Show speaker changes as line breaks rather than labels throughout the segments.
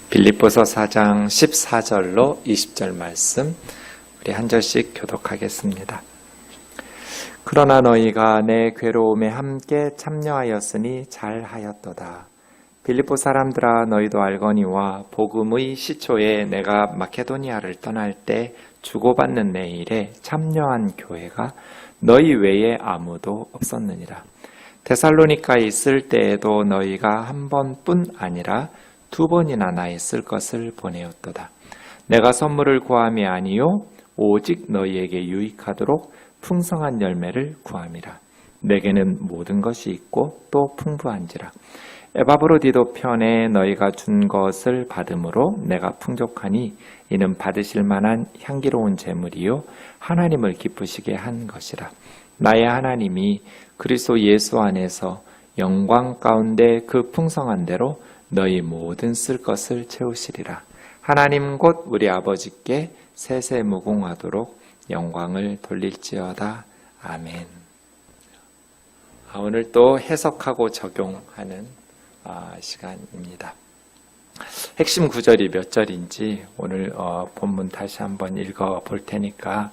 빌립보서 4장 14절로 20절 말씀 우리 한 절씩 교독하겠습니다. 그러나 너희가 내 괴로움에 함께 참여하였으니 잘하였도다. 빌립보 사람들아 너희도 알거니와 복음의 시초에 내가 마케도니아를 떠날 때 주고받는 내 일에 참여한 교회가 너희 외에 아무도 없었느니라. 데살로니가에 있을 때에도 너희가 한 번뿐 아니라 두 번이나 나에 쓸 것을 보내었도다. 내가 선물을 구함이 아니요 오직 너희에게 유익하도록 풍성한 열매를 구함이라. 내게는 모든 것이 있고 또 풍부한지라. 에바브로디도 편에 너희가 준 것을 받음으로 내가 풍족하니 이는 받으실 만한 향기로운 제물이요 하나님을 기쁘시게 한 것이라. 나의 하나님이 그리스도 예수 안에서 영광 가운데 그 풍성한 대로 너희 모든 쓸 것을 채우시리라. 하나님 곧 우리 아버지께 세세무궁하도록 영광을 돌릴지어다. 아멘. 오늘 또 해석하고 적용하는 시간입니다. 핵심 구절이 몇 절인지 오늘 본문 다시 한번 읽어 볼 테니까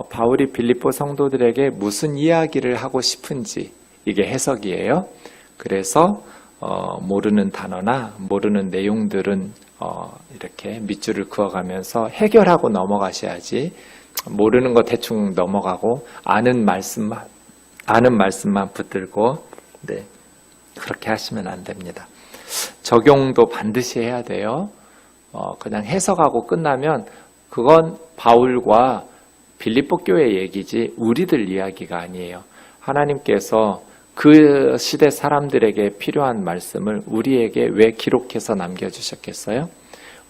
바울이 빌립보 성도들에게 무슨 이야기를 하고 싶은지 이게 해석이에요. 그래서 모르는 단어나 모르는 내용들은 이렇게 밑줄을 그어가면서 해결하고 넘어가셔야지 모르는 거 대충 넘어가고 아는 말씀만 붙들고 그렇게 하시면 안 됩니다. 적용도 반드시 해야 돼요. 그냥 해석하고 끝나면 그건 바울과 빌립보 교회 얘기지 우리들 이야기가 아니에요. 하나님께서 그 시대 사람들에게 필요한 말씀을 우리에게 왜 기록해서 남겨주셨겠어요?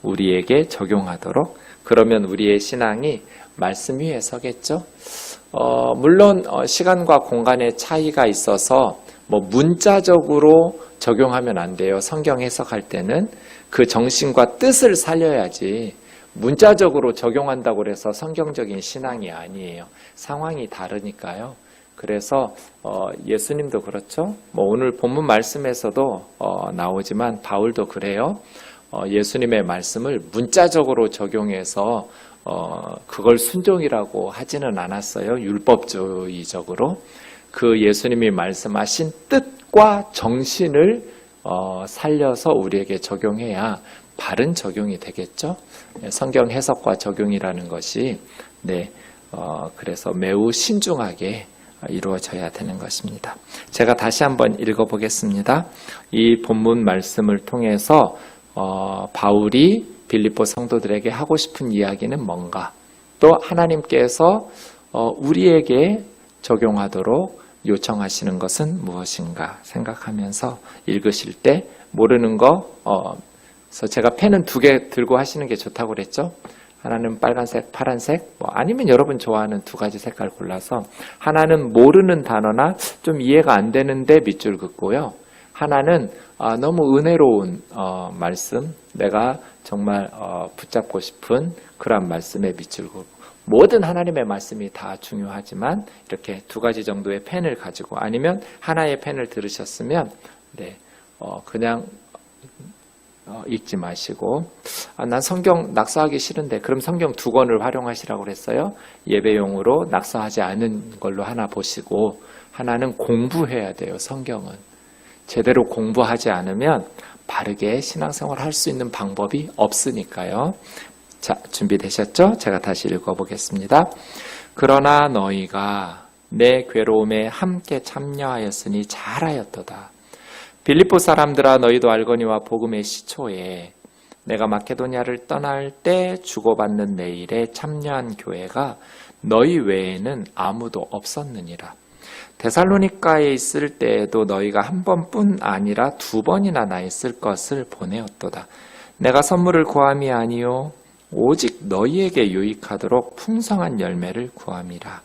우리에게 적용하도록. 그러면 우리의 신앙이 말씀 위에 서겠죠? 물론 시간과 공간의 차이가 있어서 문자적으로 적용하면 안 돼요. 성경 해석할 때는 그 정신과 뜻을 살려야지 문자적으로 적용한다고 해서 성경적인 신앙이 아니에요. 상황이 다르니까요. 그래서 예수님도 그렇죠. 오늘 본문 말씀에서도 나오지만 바울도 그래요. 예수님의 말씀을 문자적으로 적용해서 그걸 순종이라고 하지는 않았어요. 율법주의적으로. 그 예수님이 말씀하신 뜻과 정신을 살려서 우리에게 적용해야 바른 적용이 되겠죠. 성경 해석과 적용이라는 것이 그래서 매우 신중하게 이루어져야 되는 것입니다. 제가 다시 한번 읽어보겠습니다. 이 본문 말씀을 통해서 바울이 빌립보 성도들에게 하고 싶은 이야기는 뭔가, 또 하나님께서 우리에게 적용하도록 요청하시는 것은 무엇인가 생각하면서 읽으실 때 모르는 거, 그래서 제가 펜은 2개 들고 하시는 게 좋다고 그랬죠. 하나는 빨간색, 파란색, 아니면 여러분 좋아하는 2가지 색깔 골라서 하나는 모르는 단어나 좀 이해가 안 되는데 밑줄 긋고요. 하나는 너무 은혜로운 말씀, 내가 정말 붙잡고 싶은 그런 말씀에 밑줄 긋고, 모든 하나님의 말씀이 다 중요하지만 이렇게 2가지 정도의 펜을 가지고, 아니면 하나의 펜을 들으셨으면 그냥 읽지 마시고, 난 성경 낙서하기 싫은데 그럼 성경 2권을 활용하시라고 그랬어요. 예배용으로 낙서하지 않은 걸로 하나 보시고, 하나는 공부해야 돼요. 성경은 제대로 공부하지 않으면 바르게 신앙생활 할 수 있는 방법이 없으니까요. 자, 준비되셨죠? 제가 다시 읽어보겠습니다. 그러나 너희가 내 괴로움에 함께 참여하였으니 잘하였도다. 빌립보 사람들아 너희도 알거니와 복음의 시초에 내가 마케도니아를 떠날 때 주고받는 내 일에 참여한 교회가 너희 외에는 아무도 없었느니라. 데살로니가에 있을 때에도 너희가 한 번뿐 아니라 2번이나 나에 쓸 것을 보내었도다. 내가 선물을 구함이 아니요 오직 너희에게 유익하도록 풍성한 열매를 구함이라.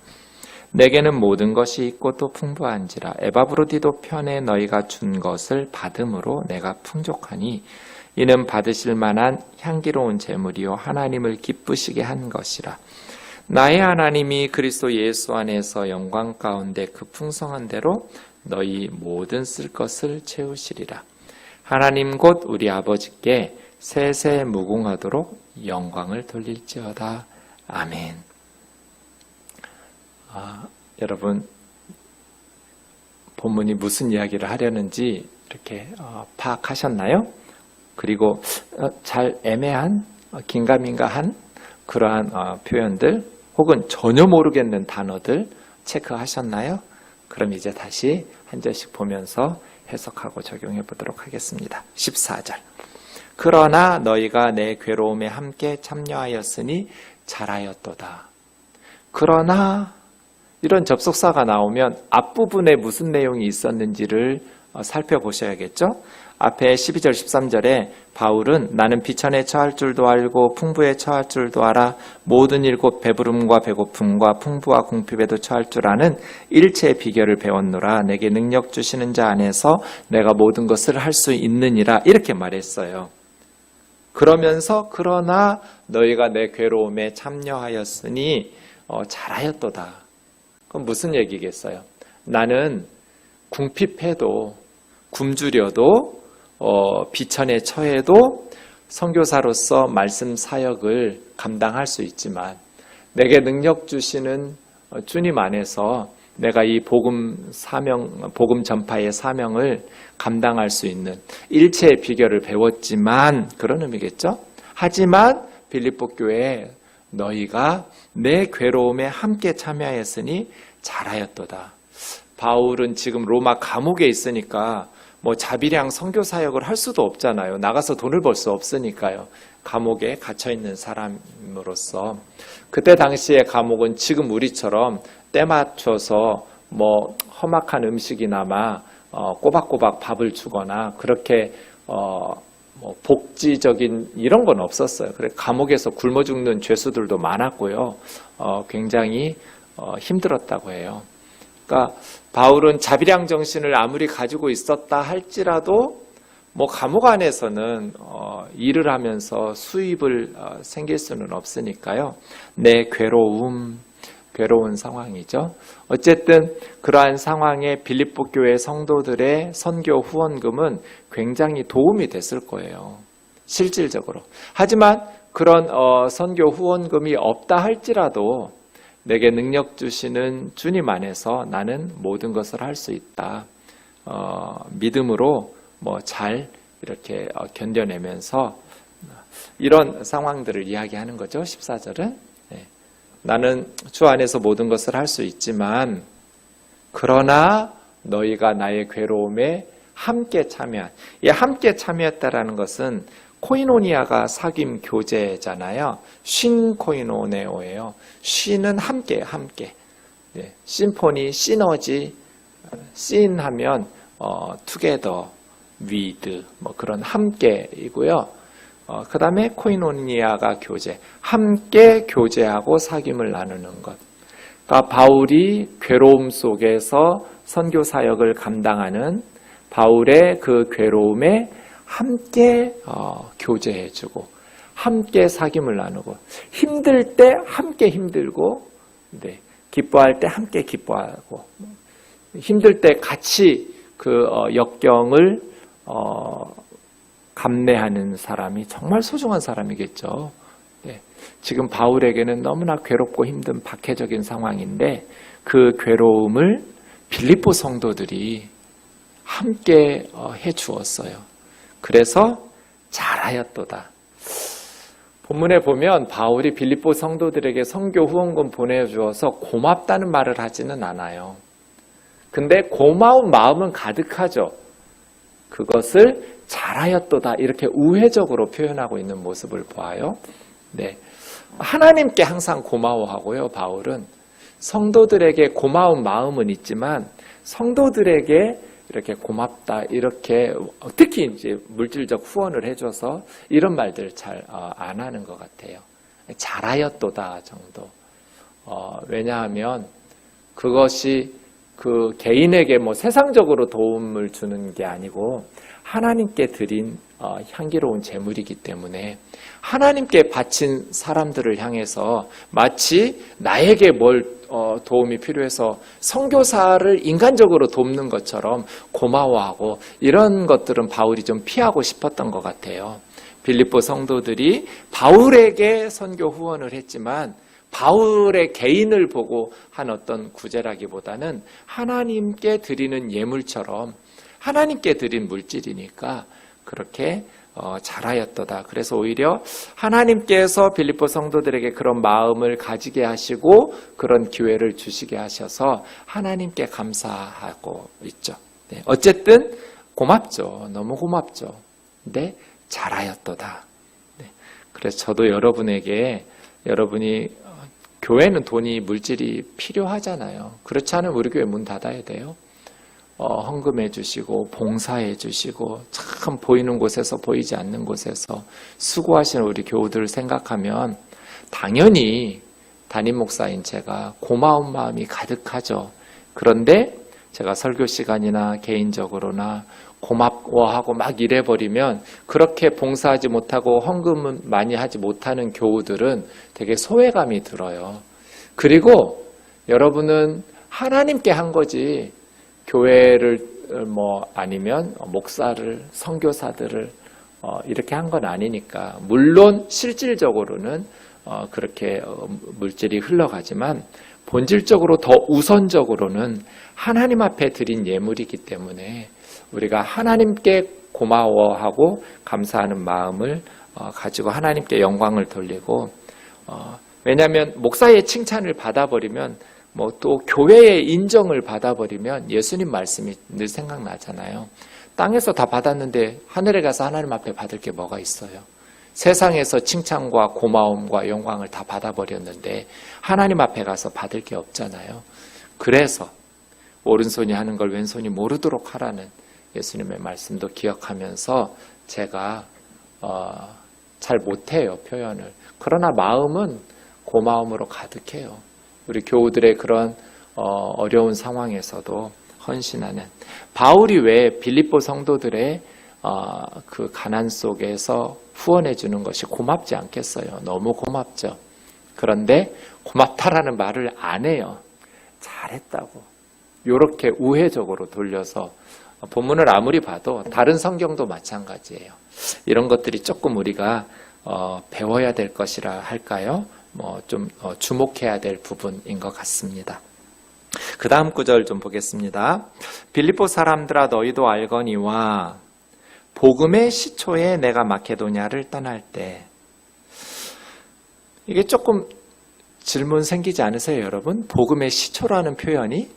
내게는 모든 것이 있고 또 풍부한지라. 에바브로디도 편에 너희가 준 것을 받음으로 내가 풍족하니 이는 받으실 만한 향기로운 제물이요 하나님을 기쁘시게 한 것이라. 나의 하나님이 그리스도 예수 안에서 영광 가운데 그 풍성한 대로 너희 모든 쓸 것을 채우시리라. 하나님 곧 우리 아버지께 세세 무궁하도록 영광을 돌릴지어다. 아멘. 여러분, 본문이 무슨 이야기를 하려는지 이렇게 파악하셨나요? 그리고 잘 애매한, 긴가민가한 그러한 표현들 혹은 전혀 모르겠는 단어들 체크하셨나요? 그럼 이제 다시 한 절씩 보면서 해석하고 적용해 보도록 하겠습니다. 14절. 그러나 너희가 내 괴로움에 함께 참여하였으니 잘하였도다. 그러나 이런 접속사가 나오면 앞부분에 무슨 내용이 있었는지를 살펴보셔야겠죠? 앞에 12절 13절에 바울은 나는 비천에 처할 줄도 알고 풍부에 처할 줄도 알아 모든 일곱 배부름과 배고픔과 풍부와 궁핍에도 처할 줄 아는 일체의 비결을 배웠노라. 내게 능력 주시는 자 안에서 내가 모든 것을 할 수 있느니라. 이렇게 말했어요. 그러면서 그러나 너희가 내 괴로움에 참여하였으니 잘하였도다. 그럼 무슨 얘기겠어요? 나는 궁핍해도 굶주려도 비천에 처해도 선교사로서 말씀 사역을 감당할 수 있지만 내게 능력 주시는 주님 안에서 내가 이 복음 전파의 사명을 감당할 수 있는 일체의 비결을 배웠지만 그런 의미겠죠? 하지만 빌립보 교회에 너희가 내 괴로움에 함께 참여하였으니 잘하였도다. 바울은 지금 로마 감옥에 있으니까 자비량 선교 사역을 할 수도 없잖아요. 나가서 돈을 벌 수 없으니까요. 감옥에 갇혀 있는 사람으로서 그때 당시의 감옥은 지금 우리처럼 때 맞춰서 험악한 음식이나마 꼬박꼬박 밥을 주거나 그렇게 복지적인 이런 건 없었어요. 그래 감옥에서 굶어 죽는 죄수들도 많았고요. 굉장히 힘들었다고 해요. 그러니까 바울은 자비량 정신을 아무리 가지고 있었다 할지라도 감옥 안에서는 일을 하면서 수입을 생길 수는 없으니까요. 내 괴로운 상황이죠. 어쨌든 그러한 상황에 빌립보 교회 성도들의 선교 후원금은 굉장히 도움이 됐을 거예요. 실질적으로. 하지만 그런 선교 후원금이 없다 할지라도 내게 능력 주시는 주님 안에서 나는 모든 것을 할 수 있다. 믿음으로 잘 이렇게 견뎌내면서 이런 상황들을 이야기하는 거죠. 14절은. 나는 주 안에서 모든 것을 할 수 있지만 그러나 너희가 나의 괴로움에 함께 참여한, 이 함께 참여했다라는 것은 코이노니아가 사귐 교제잖아요. 쉰코이노네오예요. 쉰은 함께. 심포니, 시너지, 씬하면 together, with 그런 함께이고요. 그 다음에 코이노니아가 교제, 함께 교제하고 사귐을 나누는 것. 그러니까 바울이 괴로움 속에서 선교 사역을 감당하는 바울의 그 괴로움에 함께 교제해주고 함께 사귐을 나누고 힘들 때 함께 힘들고 기뻐할 때 함께 기뻐하고 힘들 때 같이 그 역경을 감내하는 사람이 정말 소중한 사람이겠죠. 지금 바울에게는 너무나 괴롭고 힘든 박해적인 상황인데 그 괴로움을 빌립보 성도들이 함께 해주었어요. 그래서 잘하였도다. 본문에 보면 바울이 빌립보 성도들에게 선교 후원금 보내주어서 고맙다는 말을 하지는 않아요. 근데 고마운 마음은 가득하죠. 그것을 잘하였도다 이렇게 우회적으로 표현하고 있는 모습을 보아요. 하나님께 항상 고마워하고요. 바울은 성도들에게 고마운 마음은 있지만 성도들에게 이렇게 고맙다 이렇게 특히 이제 물질적 후원을 해줘서 이런 말들 잘 안 하는 것 같아요. 잘하였도다 정도. 왜냐하면 그것이 그 개인에게 세상적으로 도움을 주는 게 아니고 하나님께 드린 향기로운 제물이기 때문에 하나님께 바친 사람들을 향해서 마치 나에게 도움이 필요해서 선교사를 인간적으로 돕는 것처럼 고마워하고 이런 것들은 바울이 좀 피하고 싶었던 것 같아요. 빌립보 성도들이 바울에게 선교 후원을 했지만 바울의 개인을 보고 한 어떤 구제라기보다는 하나님께 드리는 예물처럼 하나님께 드린 물질이니까 그렇게 잘하였도다. 그래서 오히려 하나님께서 빌립보 성도들에게 그런 마음을 가지게 하시고 그런 기회를 주시게 하셔서 하나님께 감사하고 있죠. 네, 어쨌든 고맙죠. 너무 고맙죠. 근데 잘하였도다. 네, 그래서 저도 여러분이 교회는 돈이 물질이 필요하잖아요. 그렇지 않으면 우리 교회 문 닫아야 돼요. 헌금해 주시고 봉사해 주시고 참 보이는 곳에서 보이지 않는 곳에서 수고하시는 우리 교우들을 생각하면 당연히 담임 목사인 제가 고마운 마음이 가득하죠. 그런데 제가 설교 시간이나 개인적으로나 고마워하고 막 이래버리면 그렇게 봉사하지 못하고 헌금은 많이 하지 못하는 교우들은 되게 소외감이 들어요. 그리고 여러분은 하나님께 한 거지 교회를 아니면 목사를 선교사들을 이렇게 한 건 아니니까 물론 실질적으로는 그렇게 물질이 흘러가지만 본질적으로 더 우선적으로는 하나님 앞에 드린 예물이기 때문에 우리가 하나님께 고마워하고 감사하는 마음을 가지고 하나님께 영광을 돌리고 왜냐하면 목사의 칭찬을 받아버리면 또 교회의 인정을 받아버리면 예수님 말씀이 늘 생각나잖아요. 땅에서 다 받았는데 하늘에 가서 하나님 앞에 받을 게 뭐가 있어요? 세상에서 칭찬과 고마움과 영광을 다 받아버렸는데 하나님 앞에 가서 받을 게 없잖아요. 그래서 오른손이 하는 걸 왼손이 모르도록 하라는 예수님의 말씀도 기억하면서 제가 잘 못해요, 표현을. 그러나 마음은 고마움으로 가득해요. 우리 교우들의 그런 어려운 상황에서도 헌신하는 바울이 왜 빌립보 성도들의 그 가난 속에서 후원해 주는 것이 고맙지 않겠어요? 너무 고맙죠. 그런데 고맙다라는 말을 안 해요. 잘했다고. 이렇게 우회적으로 돌려서 본문을 아무리 봐도 다른 성경도 마찬가지예요. 이런 것들이 조금 우리가 배워야 될 것이라 할까요? 좀 주목해야 될 부분인 것 같습니다. 그 다음 구절 좀 보겠습니다. 빌립보 사람들아 너희도 알거니와 복음의 시초에 내가 마케도냐를 떠날 때 이게 조금 질문 생기지 않으세요, 여러분? 복음의 시초라는 표현이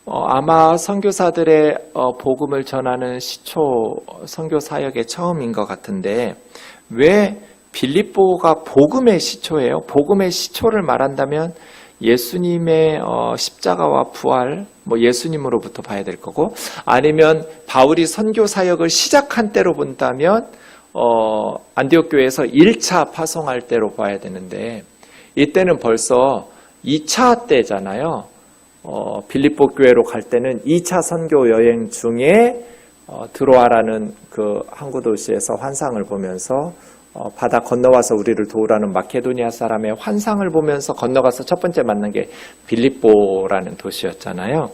아마 선교사들의 복음을 전하는 시초 선교 사역의 처음인 것 같은데 왜 빌립보가 복음의 시초예요? 복음의 시초를 말한다면 예수님의 십자가와 부활, 예수님으로부터 봐야 될 거고 아니면 바울이 선교 사역을 시작한 때로 본다면 안디옥 교회에서 1차 파송할 때로 봐야 되는데 이때는 벌써 2차 때잖아요. 빌립보 교회로 갈 때는 2차 선교 여행 중에 드로아라는 그 항구 도시에서 환상을 보면서 바다 건너와서 우리를 도우라는 마케도니아 사람의 환상을 보면서 건너가서 첫 번째 만난 게 빌립보라는 도시였잖아요.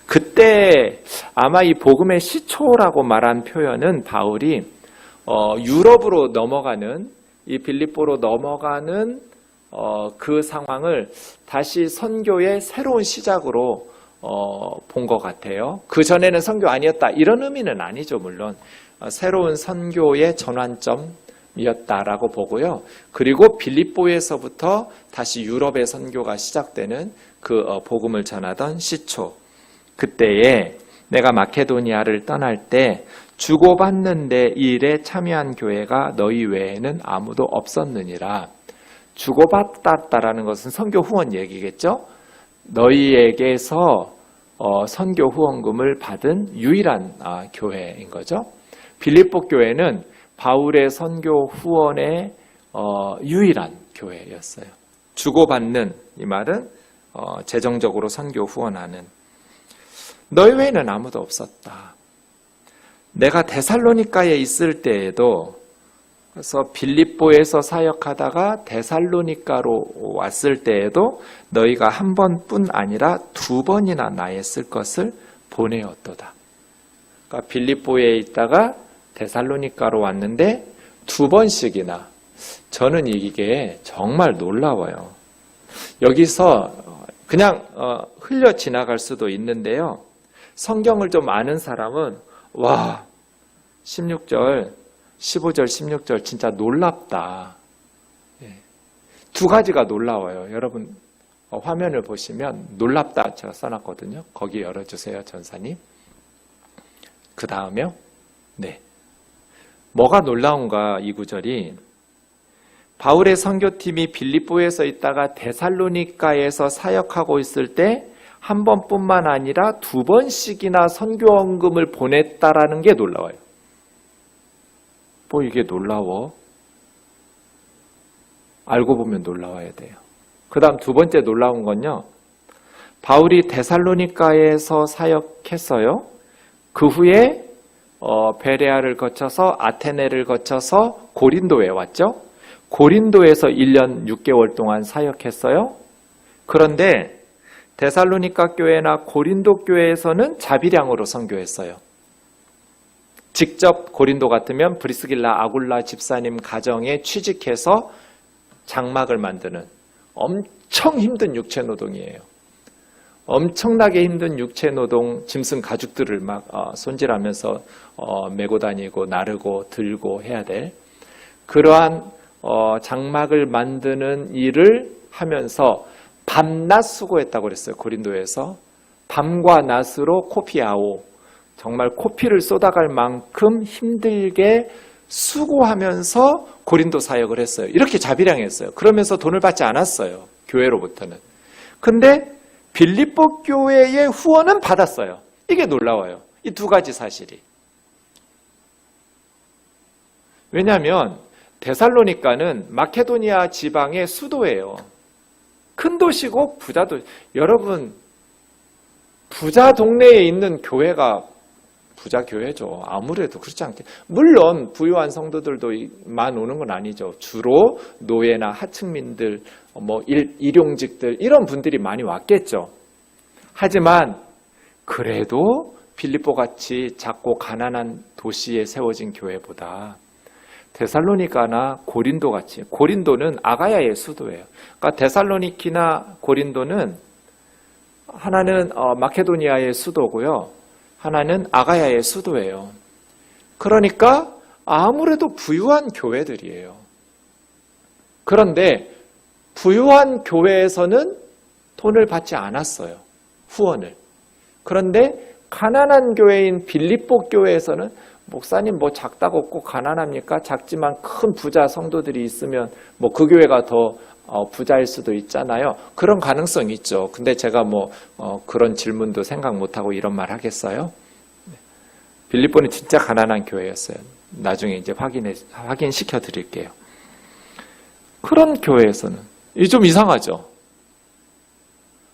그때 아마 이 복음의 시초라고 말한 표현은 바울이 유럽으로 넘어가는 이 빌립보로 넘어가는 그 상황을 다시 선교의 새로운 시작으로 본 것 같아요. 그 전에는 선교 아니었다 이런 의미는 아니죠. 물론 새로운 선교의 전환점이었다라고 보고요. 그리고 빌립보에서부터 다시 유럽의 선교가 시작되는 그 복음을 전하던 시초. 그때에 내가 마케도니아를 떠날 때 주고받는 데 일에 참여한 교회가 너희 외에는 아무도 없었느니라. 주고받았다라는 것은 선교 후원 얘기겠죠? 너희에게서 선교 후원금을 받은 유일한 교회인 거죠. 빌립보 교회는 바울의 선교 후원의 유일한 교회였어요. 주고받는 이 말은 재정적으로 선교 후원하는. 너희 외에는 아무도 없었다. 내가 데살로니가에 있을 때에도 그래서 빌립보에서 사역하다가 데살로니가로 왔을 때에도 너희가 한 번뿐 아니라 두 번이나 나의 쓸 것을 보내었도다. 그러니까 빌립보에 있다가 데살로니가로 왔는데 2번씩이나, 저는 이게 정말 놀라워요. 여기서 그냥 흘려 지나갈 수도 있는데요. 성경을 좀 아는 사람은 와, 16절, 15절, 16절 진짜 놀랍다. 두 가지가 놀라워요. 여러분 화면을 보시면 놀랍다 제가 써놨거든요. 거기 열어주세요, 전사님. 그 다음에요. 네. 뭐가 놀라운가, 이 구절이. 바울의 선교팀이 빌립보에서 있다가 데살로니가에서 사역하고 있을 때 한 번뿐만 아니라 2번씩이나 선교원금을 보냈다라는 게 놀라워요. 뭐 이게 놀라워? 알고 보면 놀라워야 돼요. 그 다음 2번째 놀라운 건요. 바울이 데살로니가에서 사역했어요. 그 후에 베레아를 거쳐서 아테네를 거쳐서 고린도에 왔죠. 고린도에서 1년 6개월 동안 사역했어요. 그런데 데살로니가 교회나 고린도 교회에서는 자비량으로 선교했어요. 직접 고린도 같으면 브리스길라 아굴라 집사님 가정에 취직해서 장막을 만드는 엄청 힘든 육체노동이에요. 엄청나게 힘든 육체노동, 짐승 가죽들을 막 손질하면서 메고 다니고 나르고 들고 해야 될 그러한 장막을 만드는 일을 하면서 밤낮 수고했다고 그랬어요. 고린도에서 밤과 낮으로 코피아오, 정말 코피를 쏟아갈 만큼 힘들게 수고하면서 고린도 사역을 했어요. 이렇게 자비량했어요. 그러면서 돈을 받지 않았어요. 교회로부터는. 근데 빌립보 교회의 후원은 받았어요. 이게 놀라워요. 이 두 가지 사실이. 왜냐하면 데살로니가는 마케도니아 지방의 수도예요. 큰 도시고 부자 도시. 여러분, 부자 동네에 있는 교회가 부자 교회죠. 아무래도 그렇지 않게. 물론 부유한 성도들도만 오는 건 아니죠. 주로 노예나 하층민들, 일용직들 이런 분들이 많이 왔겠죠. 하지만 그래도 빌립보같이 작고 가난한 도시에 세워진 교회보다 데살로니가나 고린도같이, 고린도는 아가야의 수도예요. 그러니까 데살로니키나 고린도는 하나는 마케도니아의 수도고요. 하나는 아가야의 수도예요. 그러니까 아무래도 부유한 교회들이에요. 그런데 부유한 교회에서는 돈을 받지 않았어요. 후원을. 그런데 가난한 교회인 빌립보 교회에서는 목사님 뭐 작다고 꼭 가난합니까? 작지만 큰 부자 성도들이 있으면 뭐 그 교회가 더 부자일 수도 있잖아요. 그런 가능성이 있죠. 근데 제가 그런 질문도 생각 못하고 이런 말 하겠어요? 빌립보는 진짜 가난한 교회였어요. 나중에 이제 확인시켜 드릴게요. 그런 교회에서는 이게 좀 이상하죠.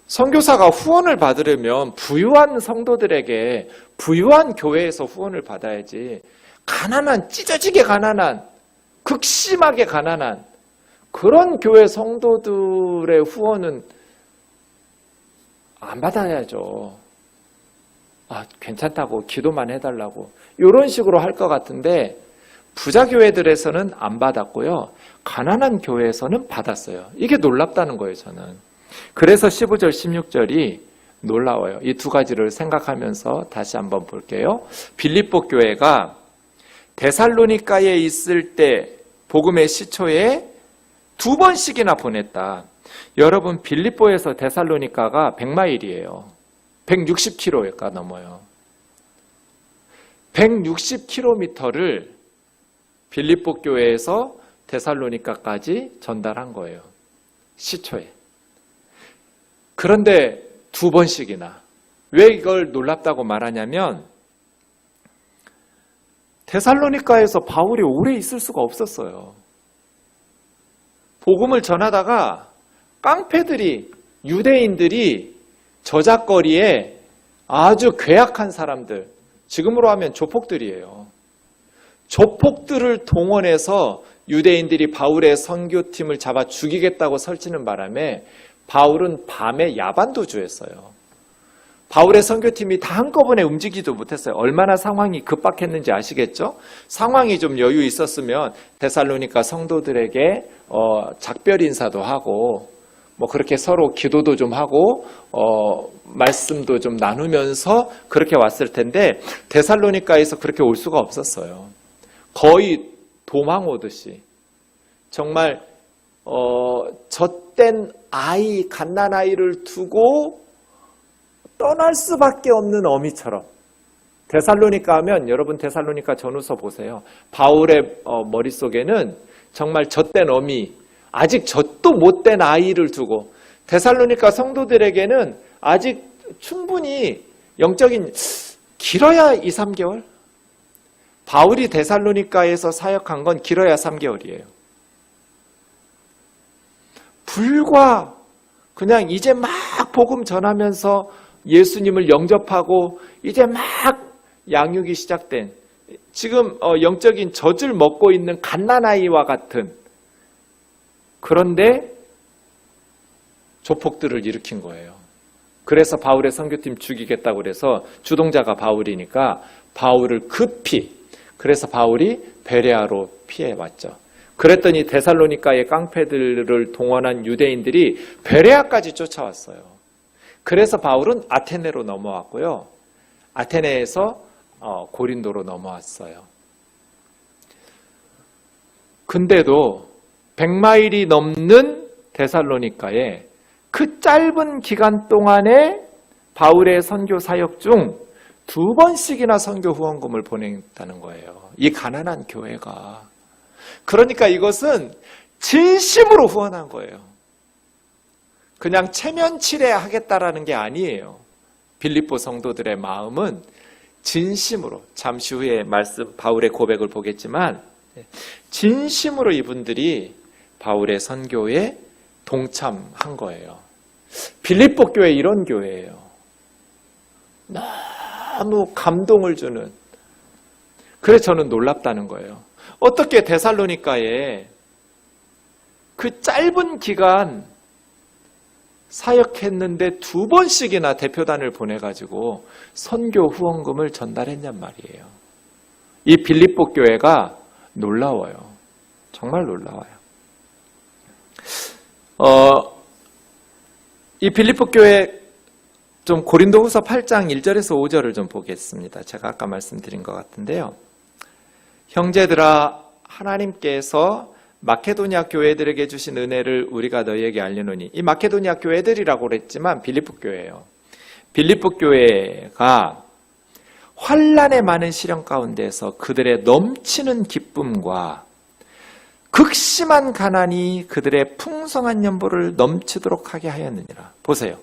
선교사가 후원을 받으려면 부유한 성도들에게 부유한 교회에서 후원을 받아야지, 가난한, 찢어지게 가난한, 극심하게 가난한 그런 교회 성도들의 후원은 안 받아야죠. 괜찮다고 기도만 해달라고 이런 식으로 할 것 같은데, 부자 교회들에서는 안 받았고요. 가난한 교회에서는 받았어요. 이게 놀랍다는 거예요, 저는. 그래서 15절, 16절이 놀라워요. 이 두 가지를 생각하면서 다시 한번 볼게요. 빌립보 교회가 데살로니가에 있을 때 복음의 시초에 2번씩이나 보냈다. 여러분, 빌립보에서 데살로니가가 100마일이에요. 160km가 넘어요. 160km를 빌립보 교회에서 데살로니가까지 전달한 거예요. 시초에. 그런데 2번씩이나. 왜 이걸 놀랍다고 말하냐면, 데살로니가에서 바울이 오래 있을 수가 없었어요. 복음을 전하다가 깡패들이, 유대인들이 저작거리에 아주 괴악한 사람들, 지금으로 하면 조폭들이에요. 조폭들을 동원해서 유대인들이 바울의 선교팀을 잡아 죽이겠다고 설치는 바람에 바울은 밤에 야반도주했어요. 바울의 선교팀이 다 한꺼번에 움직이지도 못했어요. 얼마나 상황이 급박했는지 아시겠죠? 상황이 좀 여유 있었으면 데살로니가 성도들에게 작별 인사도 하고 뭐 그렇게 서로 기도도 좀 하고 말씀도 좀 나누면서 그렇게 왔을 텐데 데살로니가에서 그렇게 올 수가 없었어요. 거의 도망 오듯이 정말 젖된 아이, 갓난 아이를 두고 떠날 수밖에 없는 어미처럼. 데살로니가 하면 여러분 데살로니가 전후서 보세요. 바울의 머릿속에는 정말 젖된 어미, 아직 젖도 못된 아이를 두고 데살로니가 성도들에게는 아직 충분히 영적인 길어야 2, 3개월? 바울이 데살로니가에서 사역한 건 길어야 3개월이에요. 불과 그냥 이제 막 복음 전하면서 예수님을 영접하고 이제 막 양육이 시작된 지금 영적인 젖을 먹고 있는 갓난아이와 같은 그런데 조폭들을 일으킨 거예요. 그래서 바울의 선교팀 죽이겠다고 그래서 주동자가 바울이니까 바울을 급히 그래서 바울이 베레아로 피해왔죠. 그랬더니 데살로니가의 깡패들을 동원한 유대인들이 베레아까지 쫓아왔어요. 그래서 바울은 아테네로 넘어왔고요. 아테네에서 고린도로 넘어왔어요. 근데도 100마일이 넘는 데살로니가에 그 짧은 기간 동안에 바울의 선교 사역 중 2번씩이나 선교 후원금을 보냈다는 거예요. 이 가난한 교회가. 그러니까 이것은 진심으로 후원한 거예요. 그냥 체면치레 하겠다라는 게 아니에요. 빌립보 성도들의 마음은 진심으로, 잠시 후에 말씀 바울의 고백을 보겠지만 진심으로 이분들이 바울의 선교에 동참한 거예요. 빌립보 교회 이런 교회예요. 너무 감동을 주는. 그래서 저는 놀랍다는 거예요. 어떻게 데살로니가에 그 짧은 기간 사역했는데 2번씩이나 대표단을 보내가지고 선교 후원금을 전달했냔 말이에요. 이 빌립보 교회가 놀라워요. 정말 놀라워요. 이 빌립보 교회 좀 고린도후서 8장 1절에서 5절을 좀 보겠습니다. 제가 아까 말씀드린 것 같은데요. 형제들아, 하나님께서 마케도니아 교회들에게 주신 은혜를 우리가 너희에게 알리노니, 이 마케도니아 교회들이라고 그랬지만 빌립보 교회예요. 빌립보 교회가 환난의 많은 시련 가운데서 그들의 넘치는 기쁨과 극심한 가난이 그들의 풍성한 연보를 넘치도록 하게 하였느니라. 보세요.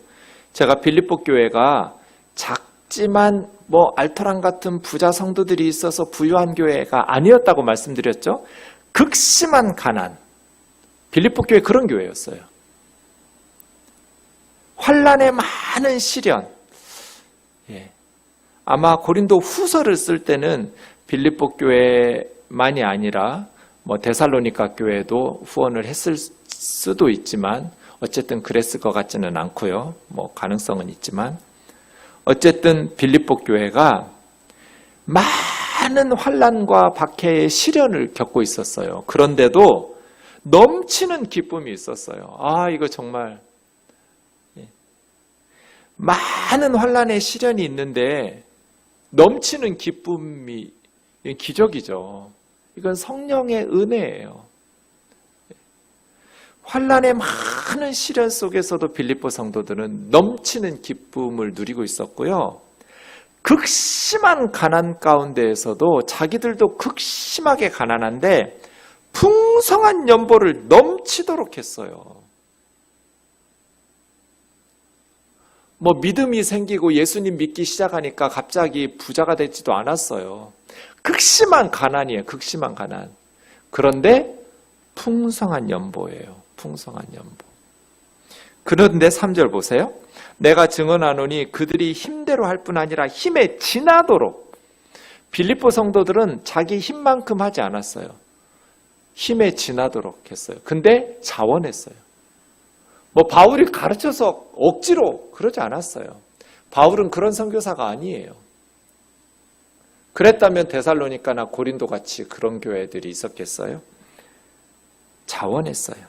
제가 빌립보 교회가 작지만 알토란 같은 부자 성도들이 있어서 부유한 교회가 아니었다고 말씀드렸죠. 극심한 가난. 빌립보 교회 그런 교회였어요. 환난의 많은 시련. 아마 고린도 후서를 쓸 때는 빌립보 교회만이 아니라 데살로니가 교회도 후원을 했을 수도 있지만 어쨌든 그랬을 것 같지는 않고요. 가능성은 있지만 어쨌든 빌립보 교회가 많은 환난과 박해의 시련을 겪고 있었어요. 그런데도 넘치는 기쁨이 있었어요. 이거 정말 많은 환난의 시련이 있는데 넘치는 기쁨이 기적이죠. 이건 성령의 은혜예요. 환난의 많은 시련 속에서도 빌립보 성도들은 넘치는 기쁨을 누리고 있었고요. 극심한 가난 가운데에서도 자기들도 극심하게 가난한데 풍성한 연보를 넘치도록 했어요. 믿음이 생기고 예수님 믿기 시작하니까 갑자기 부자가 되지도 않았어요. 극심한 가난이에요. 극심한 가난. 그런데 풍성한 연보예요. 풍성한 연보. 그런데 3절 보세요. 내가 증언하노니 그들이 힘대로 할 뿐 아니라 힘에 지나도록. 빌립보 성도들은 자기 힘만큼 하지 않았어요. 힘에 지나도록 했어요. 근데 자원했어요. 바울이 가르쳐서 억지로 그러지 않았어요. 바울은 그런 선교사가 아니에요. 그랬다면 데살로니가나 고린도 같이 그런 교회들이 있었겠어요? 자원했어요.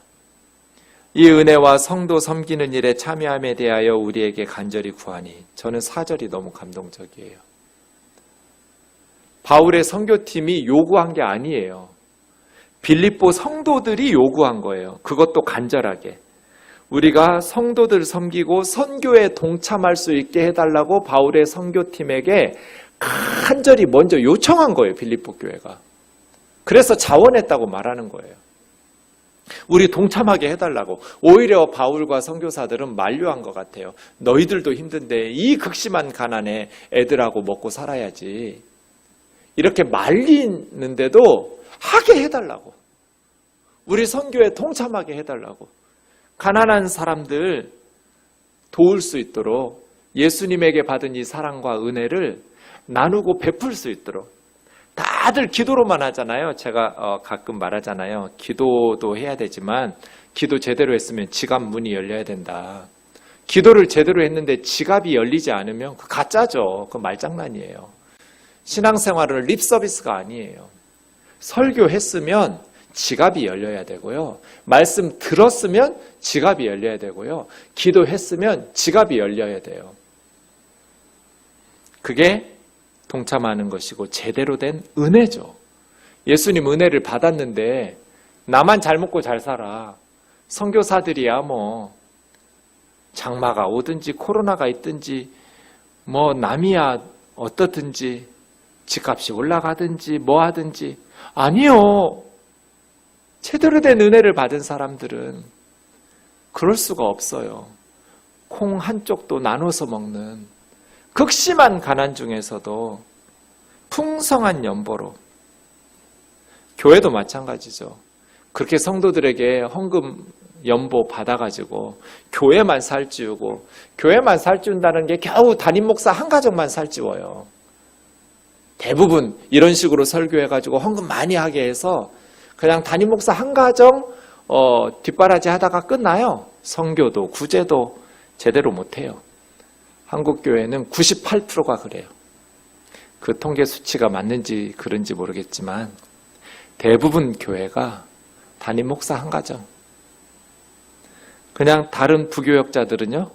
이 은혜와 성도 섬기는 일에 참여함에 대하여 우리에게 간절히 구하니, 저는 4절이 너무 감동적이에요. 바울의 선교팀이 요구한 게 아니에요. 빌립보 성도들이 요구한 거예요. 그것도 간절하게. 우리가 성도들 섬기고 선교에 동참할 수 있게 해달라고 바울의 선교팀에게 간절히 먼저 요청한 거예요. 빌립보 교회가. 그래서 자원했다고 말하는 거예요. 우리 동참하게 해달라고. 오히려 바울과 선교사들은 만류한 것 같아요. 너희들도 힘든데 이 극심한 가난에 애들하고 먹고 살아야지. 이렇게 말리는데도 하게 해달라고. 우리 선교에 동참하게 해달라고. 가난한 사람들 도울 수 있도록, 예수님에게 받은 이 사랑과 은혜를 나누고 베풀 수 있도록. 다들 기도로만 하잖아요. 제가 가끔 말하잖아요. 기도도 해야 되지만 기도 제대로 했으면 지갑 문이 열려야 된다. 기도를 제대로 했는데 지갑이 열리지 않으면 그 가짜죠. 그 말장난이에요. 신앙생활은 립 서비스가 아니에요. 설교했으면 지갑이 열려야 되고요. 말씀 들었으면 지갑이 열려야 되고요. 기도했으면 지갑이 열려야 돼요. 그게 동참하는 것이고 제대로 된 은혜죠. 예수님 은혜를 받았는데 나만 잘 먹고 잘 살아. 선교사들이야 뭐 장마가 오든지 코로나가 있든지 뭐 남이야 어떻든지 집값이 올라가든지 뭐 하든지. 아니요. 제대로 된 은혜를 받은 사람들은 그럴 수가 없어요. 콩 한쪽도 나눠서 먹는 극심한 가난 중에서도 풍성한 연보로. 교회도 마찬가지죠. 그렇게 성도들에게 헌금 연보 받아가지고 교회만 살찌우고, 교회만 살찌운다는 게 겨우 담임 목사 한 가정만 살찌워요. 대부분 이런 식으로 설교해가지고 헌금 많이 하게 해서 그냥 담임 목사 한 가정 뒷바라지 하다가 끝나요. 선교도 구제도 제대로 못해요. 한국 교회는 98%가 그래요. 그 통계 수치가 맞는지 그런지 모르겠지만 대부분 교회가 담임 목사 한 가정. 그냥 다른 부교역자들은요,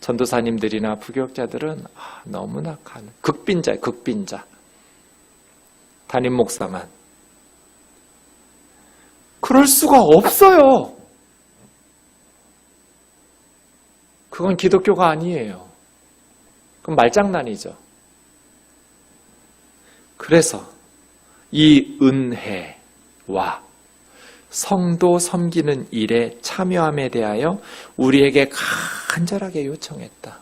전도사님들이나 부교역자들은 너무나 극빈자예요. 극빈자. 담임 목사만. 그럴 수가 없어요. 그건 기독교가 아니에요. 그건 말장난이죠. 그래서 이 은혜와 성도 섬기는 일에 참여함에 대하여 우리에게 간절하게 요청했다.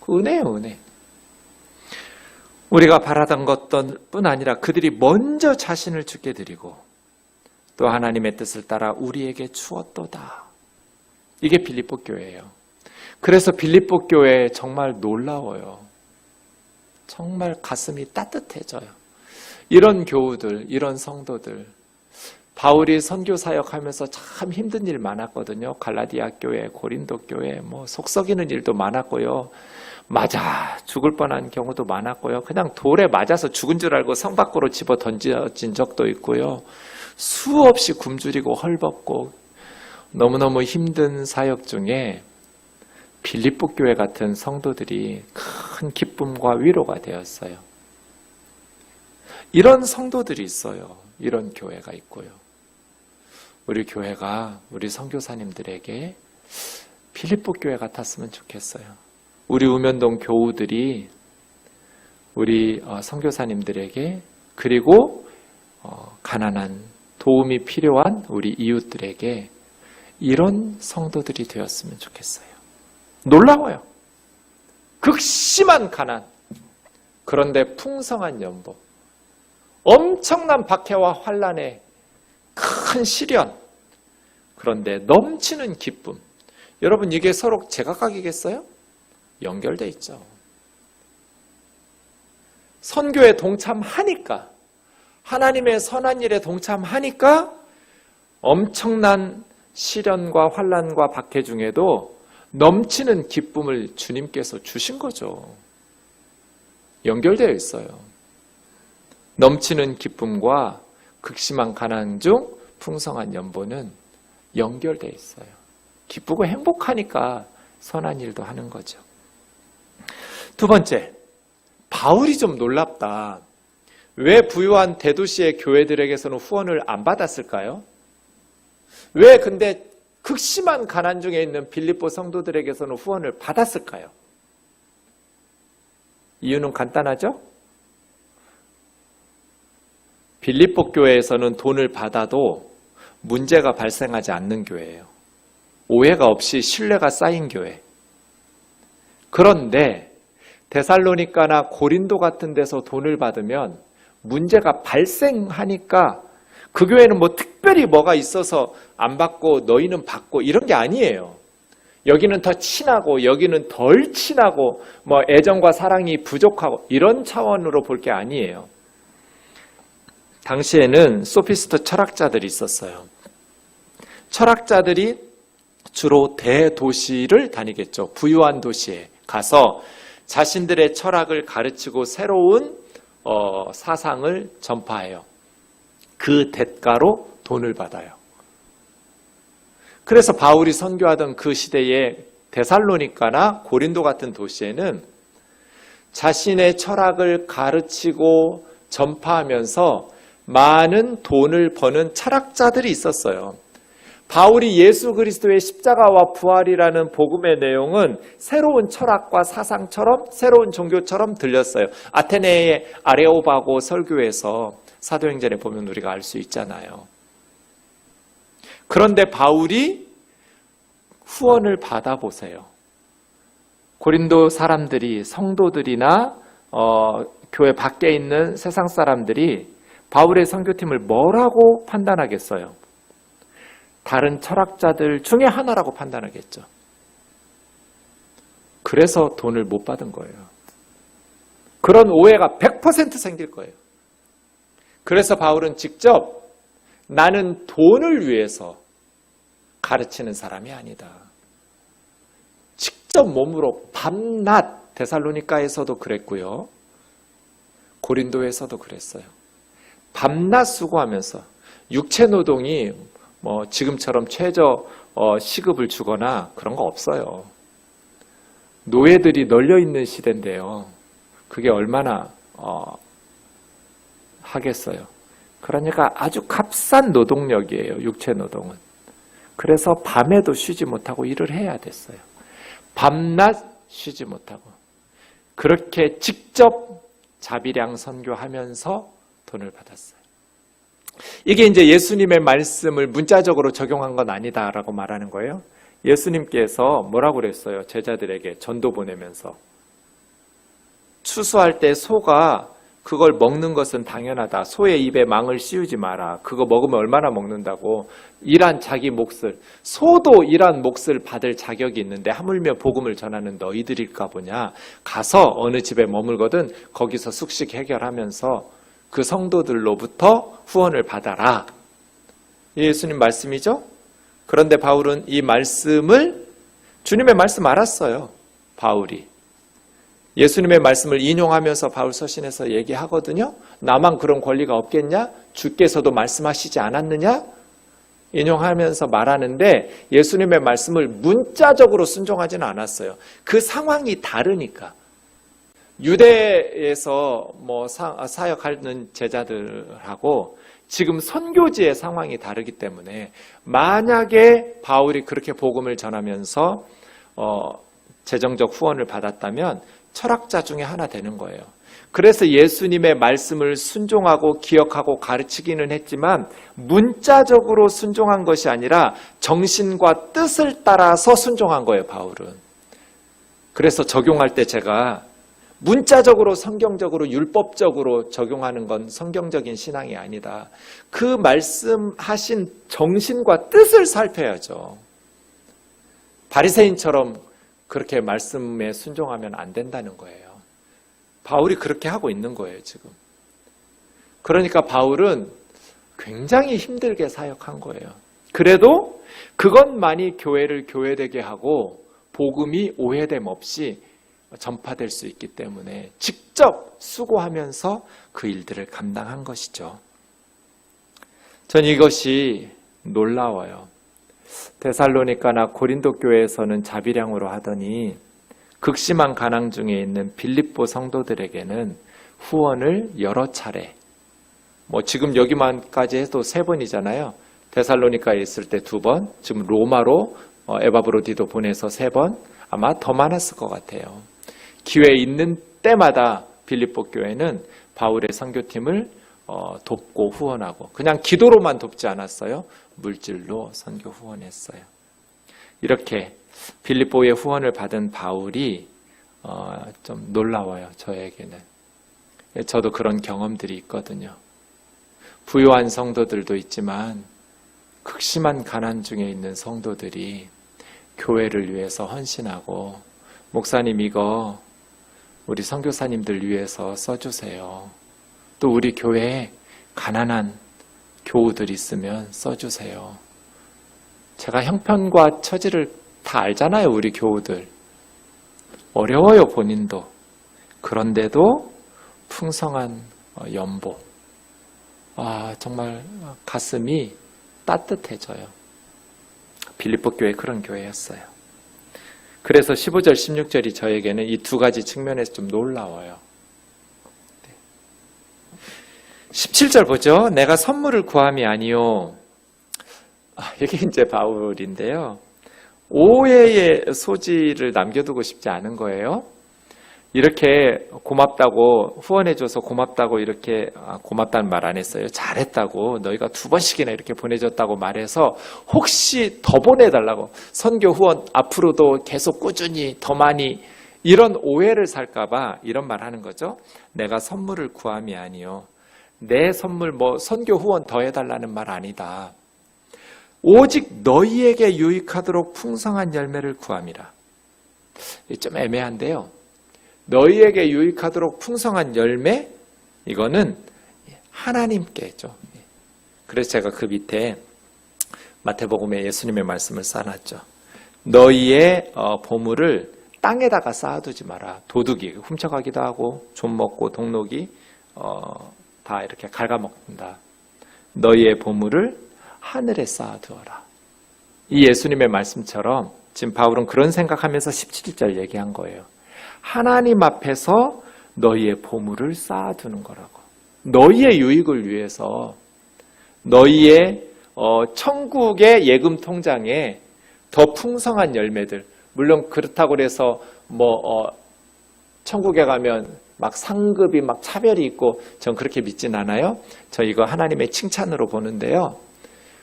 그 은혜예요, 은혜. 우리가 바라던 것뿐 아니라 그들이 먼저 자신을 주께 드리고 또 하나님의 뜻을 따라 우리에게 주었도다. 이게 빌립보 교회예요. 그래서 빌립보 교회 정말 놀라워요. 정말 가슴이 따뜻해져요. 이런 교우들, 이런 성도들. 바울이 선교 사역하면서 참 힘든 일 많았거든요. 갈라디아 교회, 고린도 교회, 속 썩이는 일도 많았고요. 맞아 죽을 뻔한 경우도 많았고요. 그냥 돌에 맞아서 죽은 줄 알고 성 밖으로 집어 던져진 적도 있고요. 수없이 굶주리고 헐벗고 너무너무 힘든 사역 중에 빌립보 교회 같은 성도들이 큰 기쁨과 위로가 되었어요. 이런 성도들이 있어요. 이런 교회가 있고요. 우리 교회가 우리 선교사님들에게 빌립보 교회 같았으면 좋겠어요. 우리 우면동 교우들이 우리 선교사님들에게, 그리고 가난한 도움이 필요한 우리 이웃들에게 이런 성도들이 되었으면 좋겠어요. 놀라워요. 극심한 가난, 그런데 풍성한 연보, 엄청난 박해와 환난의 큰 시련, 그런데 넘치는 기쁨. 여러분, 이게 서로 제각각이겠어요? 연결돼 있죠. 선교에 동참하니까, 하나님의 선한 일에 동참하니까 엄청난 시련과 환난과 박해 중에도 넘치는 기쁨을 주님께서 주신 거죠. 연결되어 있어요. 넘치는 기쁨과 극심한 가난 중 풍성한 연보는 연결되어 있어요. 기쁘고 행복하니까 선한 일도 하는 거죠. 두 번째, 바울이 좀 놀랍다. 왜 부유한 대도시의 교회들에게서는 후원을 안 받았을까요? 왜 근데 극심한 가난 중에 있는 빌립보 성도들에게서는 후원을 받았을까요? 이유는 간단하죠? 빌립보 교회에서는 돈을 받아도 문제가 발생하지 않는 교회예요. 오해가 없이 신뢰가 쌓인 교회. 그런데 데살로니가나 고린도 같은 데서 돈을 받으면 문제가 발생하니까 그 교회는 뭐 특별히 뭐가 있어서 안 받고 너희는 받고 이런 게 아니에요. 여기는 더 친하고 여기는 덜 친하고 뭐 애정과 사랑이 부족하고 이런 차원으로 볼 게 아니에요. 당시에는 소피스트 철학자들이 있었어요. 철학자들이 주로 대도시를 다니겠죠. 부유한 도시에 가서 자신들의 철학을 가르치고 새로운 사상을 전파해요. 그 대가로 돈을 받아요. 그래서 바울이 선교하던 그 시대에 데살로니가나 고린도 같은 도시에는 자신의 철학을 가르치고 전파하면서 많은 돈을 버는 철학자들이 있었어요. 바울이 예수 그리스도의 십자가와 부활이라는 복음의 내용은 새로운 철학과 사상처럼 새로운 종교처럼 들렸어요. 아테네의 아레오바고 설교에서 사도행전에 보면 우리가 알 수 있잖아요. 그런데 바울이 후원을 받아보세요. 고린도 사람들이, 성도들이나 교회 밖에 있는 세상 사람들이 바울의 선교팀을 뭐라고 판단하겠어요? 다른 철학자들 중에 하나라고 판단하겠죠. 그래서 돈을 못 받은 거예요. 그런 오해가 100% 생길 거예요. 그래서 바울은 직접 나는 돈을 위해서 가르치는 사람이 아니다. 직접 몸으로 밤낮 데살로니가에서도 그랬고요. 고린도에서도 그랬어요. 밤낮 수고하면서 육체 노동이 뭐 지금처럼 최저 시급을 주거나 그런 거 없어요. 노예들이 널려 있는 시대인데요. 그게 얼마나 하겠어요. 그러니까 아주 값싼 노동력이에요. 육체 노동은. 그래서 밤에도 쉬지 못하고 일을 해야 됐어요. 밤낮 쉬지 못하고. 그렇게 직접 자비량 선교하면서 돈을 받았어요. 이게 이제 예수님의 말씀을 문자적으로 적용한 건 아니다라고 말하는 거예요. 예수님께서 뭐라고 그랬어요? 제자들에게 전도 보내면서. 추수할 때 소가 그걸 먹는 것은 당연하다. 소의 입에 망을 씌우지 마라. 그거 먹으면 얼마나 먹는다고. 일한 자기 몫을. 소도 일한 몫을 받을 자격이 있는데 하물며 복음을 전하는 너희들일까 보냐. 가서 어느 집에 머물거든 거기서 숙식 해결하면서 그 성도들로부터 후원을 받아라. 예수님 말씀이죠. 그런데 바울은 이 말씀을 주님의 말씀 알았어요. 바울이. 예수님의 말씀을 인용하면서 바울 서신에서 얘기하거든요. 나만 그런 권리가 없겠냐? 주께서도 말씀하시지 않았느냐? 인용하면서 말하는데 예수님의 말씀을 문자적으로 순종하지는 않았어요. 그 상황이 다르니까. 유대에서 뭐 사역하는 제자들하고 지금 선교지의 상황이 다르기 때문에 만약에 바울이 그렇게 복음을 전하면서 재정적 후원을 받았다면 철학자 중에 하나 되는 거예요. 그래서 예수님의 말씀을 순종하고 기억하고 가르치기는 했지만 문자적으로 순종한 것이 아니라 정신과 뜻을 따라서 순종한 거예요, 바울은. 그래서 적용할 때 제가 문자적으로 성경적으로 율법적으로 적용하는 건 성경적인 신앙이 아니다. 그 말씀하신 정신과 뜻을 살펴야죠. 바리새인처럼 그렇게 말씀에 순종하면 안 된다는 거예요. 바울이 그렇게 하고 있는 거예요, 지금. 그러니까 바울은 굉장히 힘들게 사역한 거예요. 그래도 그것만이 교회를 교회되게 하고 복음이 오해됨 없이 전파될 수 있기 때문에 직접 수고하면서 그 일들을 감당한 것이죠. 전 이것이 놀라워요. 데살로니가나 고린도 교회에서는 자비량으로 하더니 극심한 가난 중에 있는 빌립보 성도들에게는 후원을 여러 차례, 지금 여기만까지 해도 3번이잖아요. 데살로니가에 있을 때 2번, 지금 로마로 에바브로디도 보내서 3번, 아마 더 많았을 것 같아요. 기회 있는 때마다 빌립보 교회는 바울의 선교팀을 돕고 후원하고, 그냥 기도로만 돕지 않았어요. 물질로 선교 후원했어요. 이렇게 빌립보의 후원을 받은 바울이 좀 놀라워요. 저에게는. 저도 그런 경험들이 있거든요. 부유한 성도들도 있지만 극심한 가난 중에 있는 성도들이 교회를 위해서 헌신하고, 목사님 이거 우리 선교사님들 위해서 써주세요. 또 우리 교회에 가난한 교우들 있으면 써주세요. 제가 형편과 처지를 다 알잖아요. 우리 교우들. 어려워요, 본인도. 그런데도 풍성한 연보. 정말 가슴이 따뜻해져요. 빌립보 교회 그런 교회였어요. 그래서 15절, 16절이 저에게는 이 2가지 측면에서 좀 놀라워요. 17절 보죠. 내가 선물을 구함이 아니요. 이게 이제 바울인데요. 오해의 소지를 남겨두고 싶지 않은 거예요. 이렇게 고맙다고, 후원해줘서 고맙다고 이렇게, 고맙다는 말 안 했어요. 잘했다고, 너희가 2번씩이나 이렇게 보내줬다고 말해서 혹시 더 보내달라고, 선교 후원 앞으로도 계속 꾸준히 더 많이, 이런 오해를 살까봐 이런 말 하는 거죠. 내가 선물을 구함이 아니요. 내 선물 선교 후원 더 해달라는 말 아니다. 오직 너희에게 유익하도록 풍성한 열매를 구함이라. 좀 애매한데요. 너희에게 유익하도록 풍성한 열매? 이거는 하나님께죠. 그래서 제가 그 밑에 마태복음에 예수님의 말씀을 쌓아놨죠. 너희의 보물을 땅에다가 쌓아두지 마라. 도둑이 훔쳐가기도 하고 좀 먹고 동록이 다 이렇게 갉아먹는다. 너희의 보물을 하늘에 쌓아두어라. 이 예수님의 말씀처럼 지금 바울은 그런 생각하면서 17절 얘기한 거예요. 하나님 앞에서 너희의 보물을 쌓아두는 거라고. 너희의 유익을 위해서, 너희의 천국의 예금 통장에 더 풍성한 열매들, 물론 그렇다고 해서 천국에 가면 막 상급이 막 차별이 있고, 전 그렇게 믿진 않아요. 저 이거 하나님의 칭찬으로 보는데요.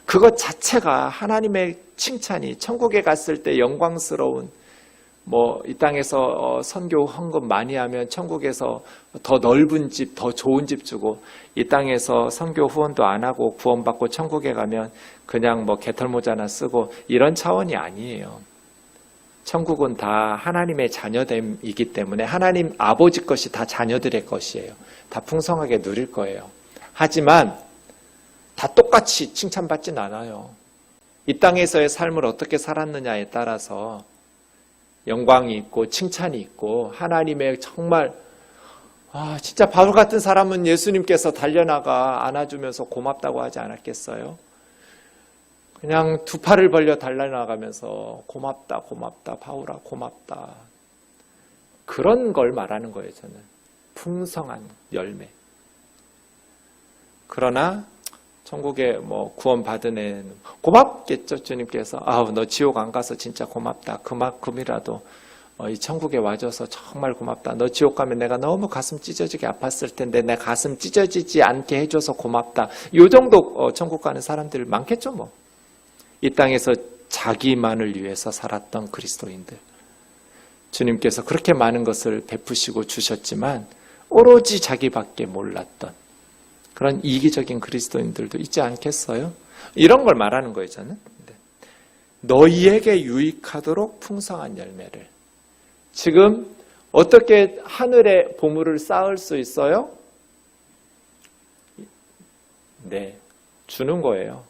그것 자체가 하나님의 칭찬이, 천국에 갔을 때 영광스러운, 이 땅에서 선교 헌금 많이 하면 천국에서 더 넓은 집, 더 좋은 집 주고, 이 땅에서 선교 후원도 안 하고 구원받고 천국에 가면 그냥 개털모자나 쓰고, 이런 차원이 아니에요. 천국은 다 하나님의 자녀됨이기 때문에 하나님 아버지 것이 다 자녀들의 것이에요. 다 풍성하게 누릴 거예요. 하지만 다 똑같이 칭찬받진 않아요. 이 땅에서의 삶을 어떻게 살았느냐에 따라서 영광이 있고 칭찬이 있고, 하나님의 정말 진짜 바울 같은 사람은 예수님께서 달려나가 안아주면서 고맙다고 하지 않았겠어요? 그냥 2팔을 벌려 달려나가면서 고맙다 고맙다 바울아 고맙다, 그런 걸 말하는 거예요. 저는 풍성한 열매. 그러나 천국에 구원받은 애는 고맙겠죠. 주님께서 너 지옥 안 가서 진짜 고맙다, 그만큼이라도 이 천국에 와줘서 정말 고맙다, 너 지옥 가면 내가 너무 가슴 찢어지게 아팠을 텐데 내 가슴 찢어지지 않게 해줘서 고맙다, 이 정도 천국 가는 사람들 많겠죠. 이 땅에서 자기만을 위해서 살았던 그리스도인들, 주님께서 그렇게 많은 것을 베푸시고 주셨지만 오로지 자기밖에 몰랐던 그런 이기적인 그리스도인들도 있지 않겠어요? 이런 걸 말하는 거예요, 저는. 너희에게 유익하도록 풍성한 열매를. 지금 어떻게 하늘에 보물을 쌓을 수 있어요? 네, 주는 거예요.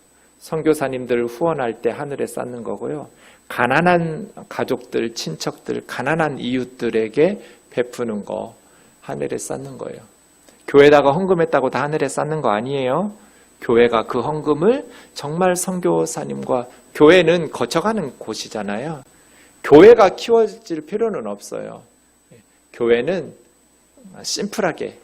선교사님들 후원할 때 하늘에 쌓는 거고요. 가난한 가족들, 친척들, 가난한 이웃들에게 베푸는 거 하늘에 쌓는 거예요. 교회다가 헌금했다고 다 하늘에 쌓는 거 아니에요. 교회가 그 헌금을 정말 선교사님과, 교회는 거쳐가는 곳이잖아요. 교회가 키워질 필요는 없어요. 교회는 심플하게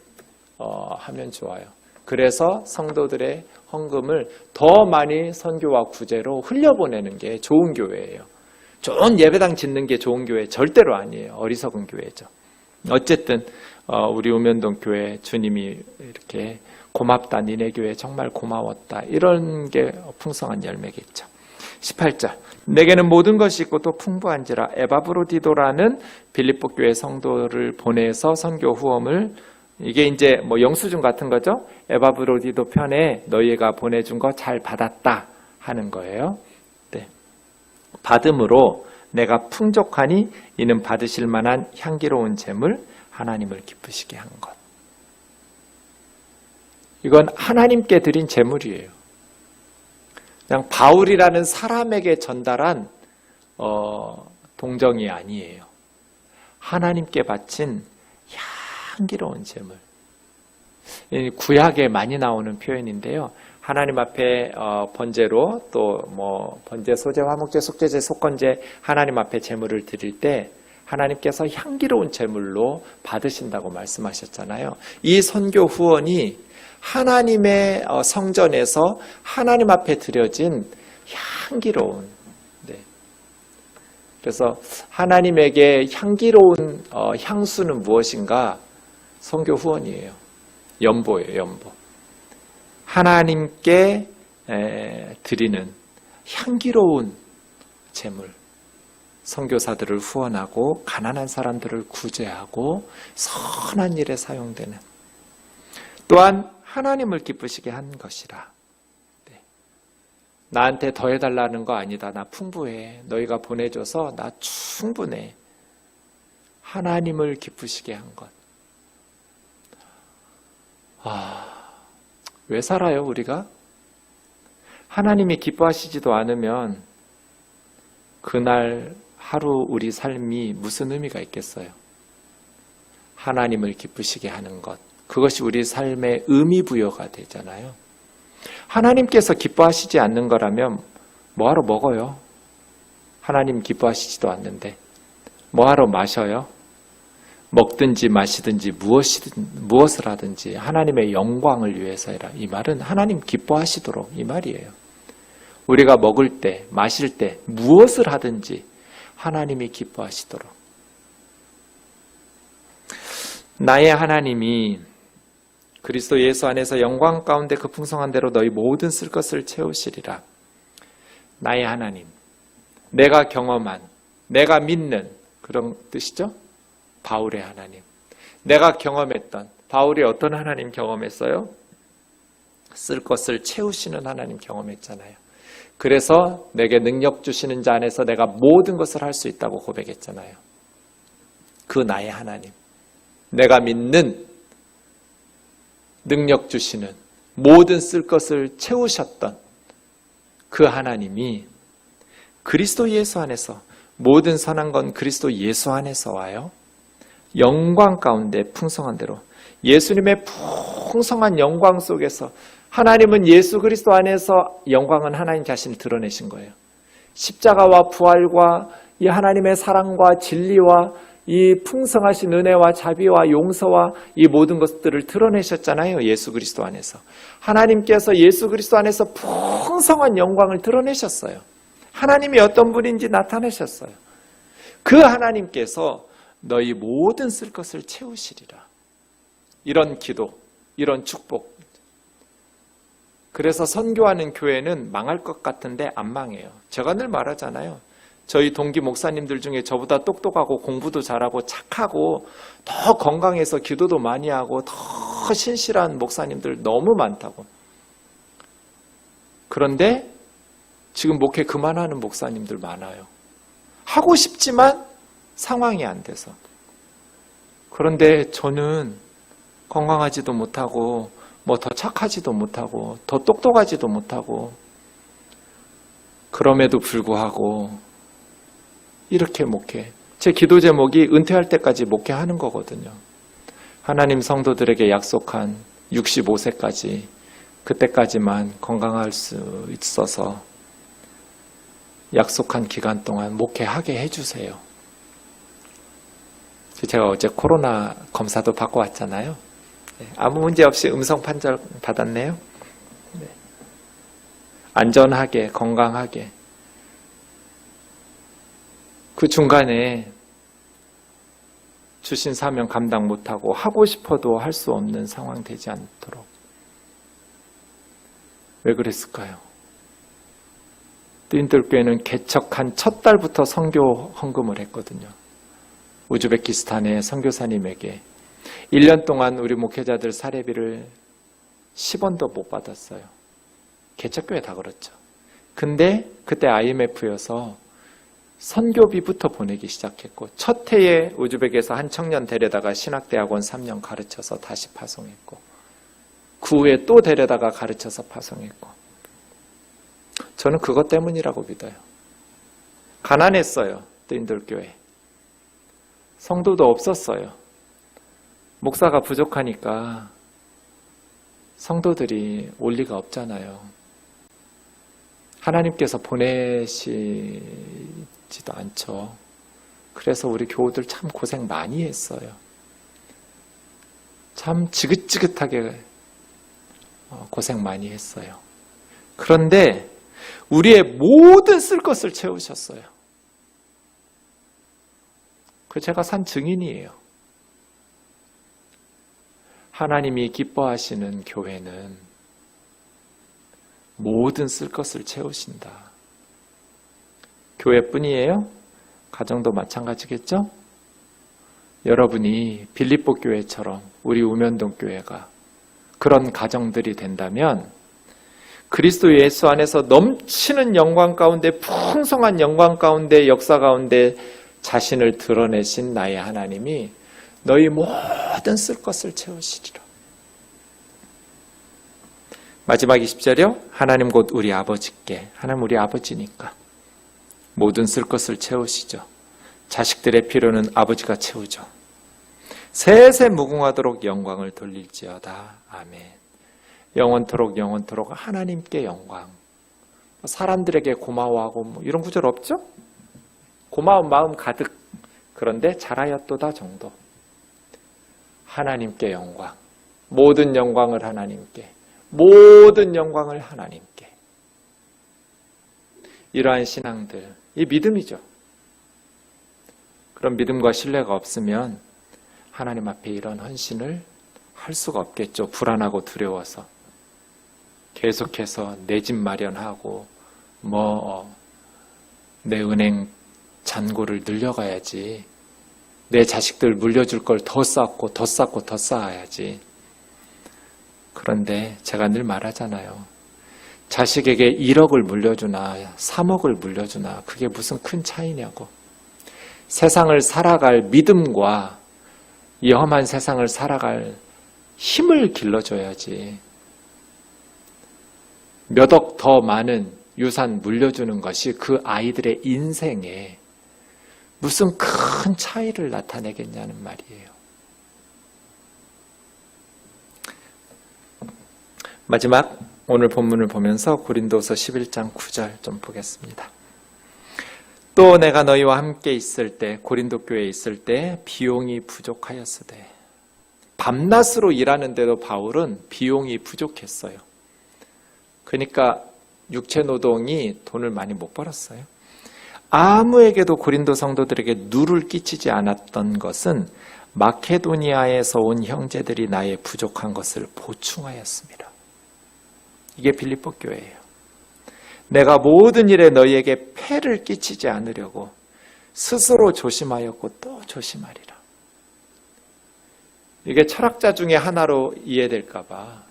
하면 좋아요. 그래서 성도들의 헌금을 더 많이 선교와 구제로 흘려보내는 게 좋은 교회예요. 좋은 예배당 짓는 게 좋은 교회 절대로 아니에요. 어리석은 교회죠. 어쨌든 우리 우면동 교회 주님이 이렇게 고맙다, 니네 교회 정말 고마웠다, 이런 게 풍성한 열매겠죠. 18절, 내게는 모든 것이 있고 또 풍부한지라. 에바브로디도라는 빌립보 교회 성도를 보내서 선교 후원을, 이게 이제 뭐 영수증 같은 거죠. 에바브로디도 편에 너희가 보내준 거 잘 받았다 하는 거예요. 네. 받음으로 내가 풍족하니 이는 받으실 만한 향기로운 재물, 하나님을 기쁘시게 한 것. 이건 하나님께 드린 재물이에요. 그냥 바울이라는 사람에게 전달한 동정이 아니에요. 하나님께 바친 향기로운 재물. 구약에 많이 나오는 표현인데요. 하나님 앞에 번제로, 또 뭐 번제, 소제, 화목제, 속죄제, 속건제, 하나님 앞에 제물을 드릴 때 하나님께서 향기로운 제물로 받으신다고 말씀하셨잖아요. 이 선교 후원이 하나님의 성전에서 하나님 앞에 드려진 향기로운, 네. 그래서 하나님에게 향기로운 향수는 무엇인가? 선교 후원이에요. 연보예요, 연보. 하나님께 드리는 향기로운 제물. 선교사들을 후원하고 가난한 사람들을 구제하고 선한 일에 사용되는, 또한 하나님을 기쁘시게 한 것이라. 네. 나한테 더 해달라는 거 아니다. 나 풍부해. 너희가 보내줘서 나 충분해. 하나님을 기쁘시게 한 것. 왜 살아요, 우리가? 하나님이 기뻐하시지도 않으면 그날 하루 우리 삶이 무슨 의미가 있겠어요? 하나님을 기쁘시게 하는 것. 그것이 우리 삶의 의미 부여가 되잖아요. 하나님께서 기뻐하시지 않는 거라면 뭐하러 먹어요? 하나님 기뻐하시지도 않는데 뭐하러 마셔요? 먹든지 마시든지 무엇을 하든지 하나님의 영광을 위해서 해라. 이 말은 하나님 기뻐하시도록, 이 말이에요. 우리가 먹을 때, 마실 때 무엇을 하든지 하나님이 기뻐하시도록. 나의 하나님이 그리스도 예수 안에서 영광 가운데 그 풍성한 대로 너희 모든 쓸 것을 채우시리라. 나의 하나님, 내가 경험한, 내가 믿는 그런 뜻이죠. 바울의 하나님, 내가 경험했던, 바울이 어떤 하나님 경험했어요? 쓸 것을 채우시는 하나님 경험했잖아요. 그래서 내게 능력 주시는 자 안에서 내가 모든 것을 할 수 있다고 고백했잖아요. 그 나의 하나님, 내가 믿는, 능력 주시는, 모든 쓸 것을 채우셨던 그 하나님이 그리스도 예수 안에서, 모든 선한 건 그리스도 예수 안에서 와요. 영광 가운데 풍성한 대로, 예수님의 풍성한 영광 속에서 하나님은 예수 그리스도 안에서 영광은 하나님 자신을 드러내신 거예요. 십자가와 부활과 이 하나님의 사랑과 진리와 이 풍성하신 은혜와 자비와 용서와 이 모든 것들을 드러내셨잖아요. 예수 그리스도 안에서. 하나님께서 예수 그리스도 안에서 풍성한 영광을 드러내셨어요. 하나님이 어떤 분인지 나타내셨어요. 그 하나님께서 너희 모든 쓸 것을 채우시리라. 이런 기도, 이런 축복. 그래서 선교하는 교회는 망할 것 같은데 안 망해요. 제가 늘 말하잖아요. 저희 동기 목사님들 중에 저보다 똑똑하고 공부도 잘하고 착하고 더 건강해서 기도도 많이 하고 더 신실한 목사님들 너무 많다고. 그런데 지금 목회 그만하는 목사님들 많아요. 하고 싶지만 상황이 안 돼서. 그런데 저는 건강하지도 못하고 뭐 더 착하지도 못하고 더 똑똑하지도 못하고 그럼에도 불구하고 이렇게 목회. 제 기도 제목이 은퇴할 때까지 목회하는 거거든요. 하나님 성도들에게 약속한 65세까지 그때까지만 건강할 수 있어서 약속한 기간 동안 목회하게 해주세요. 제가 어제 코로나 검사도 받고 왔잖아요. 아무 문제 없이 음성 판정 받았네요. 안전하게, 건강하게. 그 중간에 주신 사명 감당 못하고 하고 싶어도 할 수 없는 상황 되지 않도록. 왜 그랬을까요? 뜨인들교회는 개척한 첫 달부터 선교 헌금을 했거든요. 우즈베키스탄의 선교사님에게 1년 동안 우리 목회자들 사례비를 10원도 못 받았어요. 개척교회 다 그렇죠. 근데 그때 IMF여서 선교비부터 보내기 시작했고 첫 해에 우즈벡에서 한 청년 데려다가 신학대학원 3년 가르쳐서 다시 파송했고 그 후에 또 데려다가 가르쳐서 파송했고 저는 그것 때문이라고 믿어요. 가난했어요. 뜨인들교회. 성도도 없었어요. 목사가 부족하니까 성도들이 올 리가 없잖아요. 하나님께서 보내시지도 않죠. 그래서 우리 교우들 참 고생 많이 했어요. 참 지긋지긋하게 고생 많이 했어요. 그런데 우리의 모든 쓸 것을 채우셨어요. 그 제가 산 증인이에요. 하나님이 기뻐하시는 교회는 모든 쓸 것을 채우신다. 교회뿐이에요? 가정도 마찬가지겠죠? 여러분이 빌립보 교회처럼 우리 우면동 교회가 그런 가정들이 된다면 그리스도 예수 안에서 넘치는 영광 가운데 풍성한 영광 가운데 역사 가운데 자신을 드러내신 나의 하나님이 너희 모든 쓸 것을 채우시리라. 마지막 20절이요. 하나님 곧 우리 아버지께. 하나님 우리 아버지니까 모든 쓸 것을 채우시죠. 자식들의 필요는 아버지가 채우죠. 세세 무궁하도록 영광을 돌릴지어다. 아멘. 영원토록 영원토록 하나님께 영광. 사람들에게 고마워하고 뭐 이런 구절 없죠? 고마운 마음 가득. 그런데 잘하였도다 정도. 하나님께 영광. 모든 영광을 하나님께. 모든 영광을 하나님께. 이러한 신앙들, 이 믿음이죠. 그런 믿음과 신뢰가 없으면 하나님 앞에 이런 헌신을 할 수가 없겠죠. 불안하고 두려워서. 계속해서 내 집 마련하고 내 은행 잔고를 늘려가야지. 내 자식들 물려줄 걸 더 쌓고 더 쌓고 더 쌓아야지. 그런데 제가 늘 말하잖아요. 자식에게 1억을 물려주나 3억을 물려주나 그게 무슨 큰 차이냐고. 세상을 살아갈 믿음과 이 험한 세상을 살아갈 힘을 길러줘야지. 몇 억 더 많은 유산 물려주는 것이 그 아이들의 인생에 무슨 큰 차이를 나타내겠냐는 말이에요. 마지막 오늘 본문을 보면서 고린도서 11장 9절 좀 보겠습니다. 또 내가 너희와 함께 있을 때 고린도 교회에 있을 때 비용이 부족하였으되. 밤낮으로 일하는데도 바울은 비용이 부족했어요. 그러니까 육체 노동이 돈을 많이 못 벌었어요. 아무에게도 고린도 성도들에게 누를 끼치지 않았던 것은 마케도니아에서 온 형제들이 나의 부족한 것을 보충하였습니다. 이게 빌립보 교회예요. 내가 모든 일에 너희에게 폐를 끼치지 않으려고 스스로 조심하였고 또 조심하리라. 이게 철학자 중에 하나로 이해될까 봐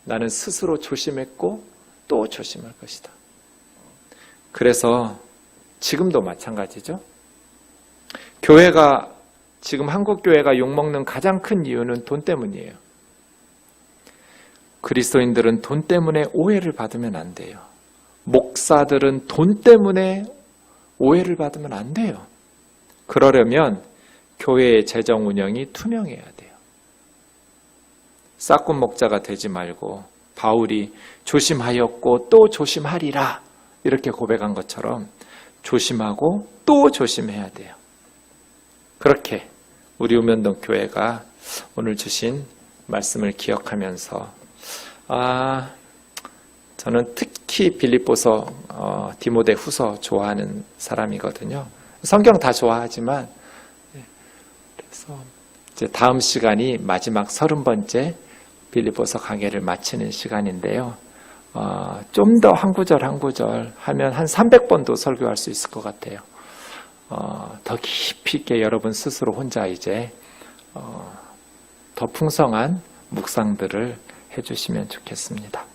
나는 스스로 조심했고 또 조심할 것이다. 그래서 지금도 마찬가지죠. 교회가 지금 한국 교회가 욕먹는 가장 큰 이유는 돈 때문이에요. 그리스도인들은 돈 때문에 오해를 받으면 안 돼요. 목사들은 돈 때문에 오해를 받으면 안 돼요. 그러려면 교회의 재정 운영이 투명해야 돼요. 싹군 목자가 되지 말고 바울이 조심하였고 또 조심하리라 이렇게 고백한 것처럼 조심하고 또 조심해야 돼요. 그렇게 우리 우면동 교회가 오늘 주신 말씀을 기억하면서 저는 특히 빌립보서, 디모데후서 좋아하는 사람이거든요. 성경 다 좋아하지만 그래서 이제 다음 시간이 마지막 30번째 빌립보서 강해를 마치는 시간인데요. 좀 더 한 구절 한 구절 하면 한 300번도 설교할 수 있을 것 같아요. 더 깊이 있게 여러분 스스로 혼자 이제 더 풍성한 묵상들을 해주시면 좋겠습니다.